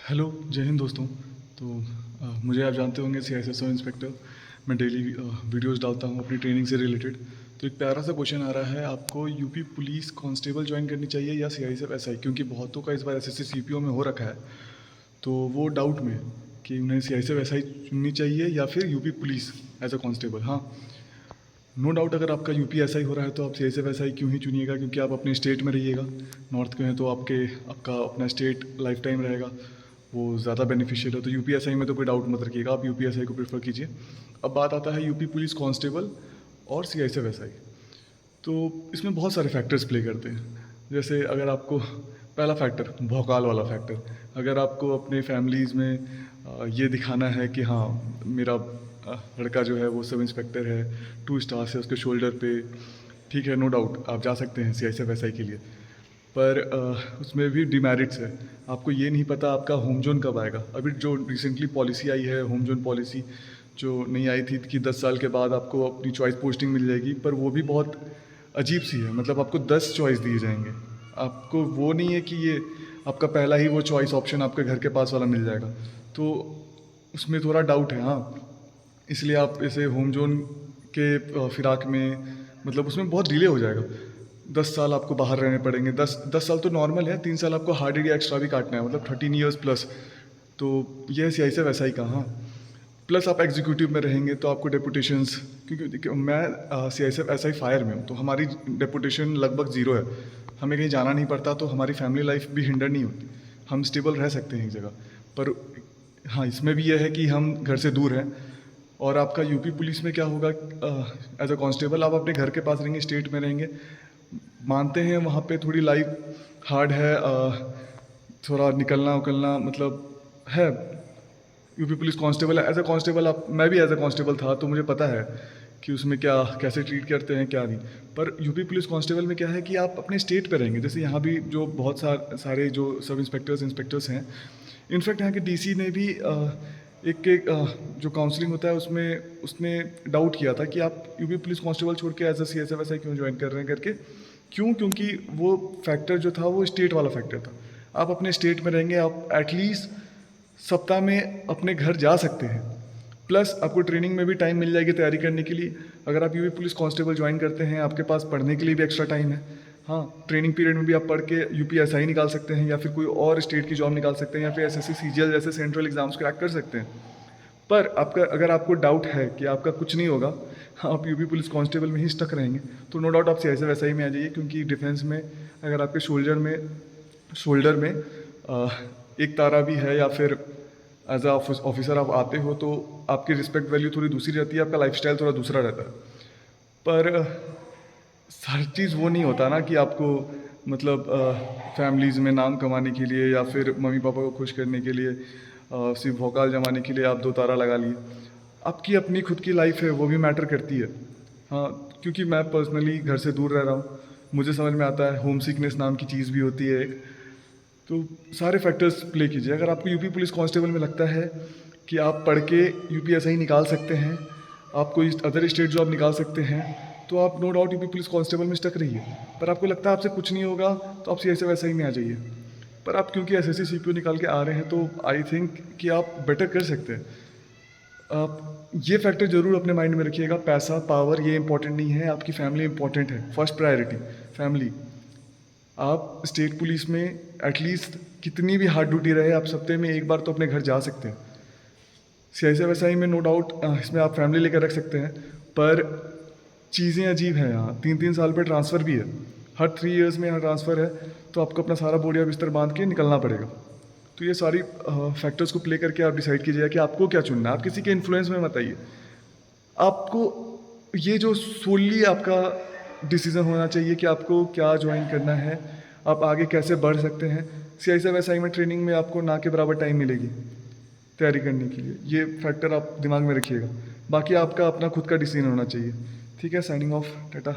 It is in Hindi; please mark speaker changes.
Speaker 1: हेलो, जय हिंद दोस्तों। मुझे आप जानते होंगे सीआईएसएफ इंस्पेक्टर। मैं डेली वीडियोस डालता हूँ अपनी ट्रेनिंग से रिलेटेड। तो एक प्यारा सा क्वेश्चन आ रहा है, आपको यूपी पुलिस कांस्टेबल ज्वाइन करनी चाहिए या सीआईएसएफ एसआई, क्योंकि बहुतों का इस बार एसएससी सीपीओ में हो रखा है। तो वो डाउट में कि उन्हें सीआईएसएफ एसआई चुननी चाहिए या फिर UP police as a constable. हाँ, नो डाउट, अगर आपका यूपी एसआई हो रहा है तो आप सीआईएसएफ एसआई क्यों ही चुनिएगा, क्योंकि आप अपने स्टेट में रहिएगा। नॉर्थ के हैं तो आपका अपना स्टेट लाइफ टाइम रहेगा, वो ज़्यादा बेनिफिशियल है। तो यूपी एसआई में तो कोई डाउट मत रखिएगा, आप यूपी एसआई को प्रेफर कीजिए। अब बात आता है यूपी पुलिस कांस्टेबल और सीआईएसएफ एसआई। तो इसमें बहुत सारे फैक्टर्स प्ले करते हैं। जैसे अगर आपको पहला फैक्टर, भौकाल वाला फैक्टर, अगर आपको अपने फैमिलीज़ में ये दिखाना है कि हाँ, मेरा लड़का जो है वो सब इंस्पेक्टर है, 2 स्टार्स है उसके शोल्डर पे, ठीक है, नो डाउट आप जा सकते हैं सीआईएसएफ एसआई के लिए। पर उसमें भी डिमेरिट्स है। आपको ये नहीं पता आपका होम जोन कब आएगा। अभी जो रिसेंटली पॉलिसी आई है, होम जोन पॉलिसी, जो नहीं आई थी कि 10 साल के बाद आपको अपनी चॉइस पोस्टिंग मिल जाएगी, पर वो भी बहुत अजीब सी है। मतलब आपको 10 चॉइस दिए जाएंगे, आपको वो नहीं है कि ये आपका पहला ही वो चॉइस ऑप्शन आपके घर के पास वाला मिल जाएगा। तो उसमें थोड़ा डाउट है। हाँ, इसलिए आप ऐसे होम जोन के फिराक में, मतलब उसमें बहुत डिले हो जाएगा। 10 साल आपको बाहर रहने पड़ेंगे। दस साल तो नॉर्मल है, 3 साल आपको हार्ड एरिया एक्स्ट्रा भी काटना है, मतलब 13 ईयर्स प्लस। तो यह सीआई से वैसा ही कहा। प्लस आप एग्जीक्यूटिव में रहेंगे तो आपको डेपुटेशंस, क्योंकि देखिए मैं सीआई से ऐसा ही फायर में हूँ, तो हमारी डेपुटेशन लगभग ज़ीरो है। हमें कहीं जाना नहीं पड़ता, तो हमारी फैमिली लाइफ भी हिंडर नहीं होती, हम स्टेबल रह सकते हैं एक जगह पर। हाँ, इसमें भी यह है कि हम घर से दूर हैं। और आपका यूपी पुलिस में क्या होगा, एज अ कांस्टेबल आप अपने घर के पास रहेंगे, स्टेट में रहेंगे। मानते हैं वहाँ पे थोड़ी लाइफ हार्ड है, थोड़ा निकलना उकलना मतलब है। यूपी पुलिस कांस्टेबल है, एज अ कांस्टेबल आप, मैं भी एज अ कांस्टेबल था, तो मुझे पता है कि उसमें क्या कैसे ट्रीट करते हैं क्या नहीं। पर यूपी पुलिस कांस्टेबल में क्या है कि आप अपने स्टेट पे रहेंगे। जैसे यहाँ भी जो बहुत सारे जो सब इंस्पेक्टर्स हैं, इनफैक्ट यहाँ के डीसी ने भी जो काउंसलिंग होता है उसमें उसने डाउट किया था कि आप यूपी पुलिस कांस्टेबल छोड़ के एज अ सीएसएफ एसआई क्यों ज्वाइन कर रहे हैं करके। क्यों? क्योंकि वो फैक्टर जो था वो स्टेट वाला फैक्टर था। आप अपने स्टेट में रहेंगे, आप एटलीस्ट सप्ताह में अपने घर जा सकते हैं। प्लस आपको ट्रेनिंग में भी टाइम मिल जाएगी तैयारी करने के लिए। अगर आप यूपी पुलिस कांस्टेबल ज्वाइन करते हैं, आपके पास पढ़ने के लिए भी एक्स्ट्रा टाइम है। हाँ, ट्रेनिंग पीरियड में भी आप पढ़ के यूपी एसआई निकाल सकते हैं, या फिर कोई और स्टेट की जॉब निकाल सकते हैं, या फिर एसएससी सीजीएल जैसे सेंट्रल एग्जाम्स क्रैक कर सकते हैं। पर आपका, अगर आपको डाउट है कि आपका कुछ नहीं होगा, आप यूपी पुलिस कांस्टेबल में ही स्टक रहेंगे, तो नो डाउट आप सीआईएसएफ एसआई में आ जाइए। क्योंकि डिफेंस में अगर आपके शोल्डर में एक तारा भी है, या फिर एज अ ऑफिसर आप आते हो, तो आपकी रिस्पेक्ट वैल्यू थोड़ी दूसरी रहती है, आपका लाइफस्टाइल थोड़ा दूसरा रहता है। पर हर चीज़ वो नहीं होता ना कि आपको, मतलब फैमिलीज़ में नाम कमाने के लिए या फिर मम्मी पापा को खुश करने के लिए, सिर्फ भौकाल जमाने के लिए आप 2 तारा लगा लिए। आपकी अपनी खुद की लाइफ है, वो भी मैटर करती है। हाँ, क्योंकि मैं पर्सनली घर से दूर रह रहा हूँ, मुझे समझ में आता है होम सिकनेस नाम की चीज़ भी होती है एक। तो सारे फैक्टर्स प्ले कीजिए। अगर आपको यूपी पुलिस कांस्टेबल में लगता है कि आप पढ़ के यूपी एसआई निकाल सकते हैं, आप कोई अदर स्टेट जॉब निकाल सकते हैं, तो आप no doubt UP police constable में स्टक रहिए। पर आपको लगता है आपसे कुछ नहीं होगा, तो आप सीएसएफ एसआई में आ जाइए। पर आप क्योंकि एसएससी सीपीओ निकाल के आ रहे हैं, तो आई थिंक कि आप बेटर कर सकते हैं। आप ये फैक्टर जरूर अपने माइंड में रखिएगा, पैसा पावर ये इंपॉर्टेंट नहीं है, आपकी फैमिली इंपॉर्टेंट है। First priority family. आप स्टेट पुलिस में एटलीस्ट कितनी भी हार्ड ड्यूटी रहे, आप सप्ते में एक बार तो अपने घर जा सकते हैं। सीआईएसएफ में नो डाउट इसमें आप फैमिली लेकर रख सकते हैं, पर चीज़ें अजीब हैं यहाँ। 3-3 साल पे ट्रांसफ़र भी है, हर 3 इयर्स में यहाँ ट्रांसफ़र है, तो आपको अपना सारा बोरिया बिस्तर बांध के निकलना पड़ेगा। तो ये सारी फैक्टर्स को प्ले करके आप डिसाइड कीजिए कि आपको क्या चुनना है। आप किसी के इन्फ्लुएंस में मत आइए। आपको ये जो सोली आपका डिसीज़न होना चाहिए कि आपको क्या ज्वाइन करना है, आप आगे कैसे बढ़ सकते हैं। सीआईएसएफ में ट्रेनिंग में आपको ना के बराबर टाइम मिलेगी तैयारी करने के लिए, ये फैक्टर आप दिमाग में रखिएगा। बाकी आपका अपना खुद का डिसीजन होना चाहिए। ठीक है, साइनिंग ऑफ, टाटा।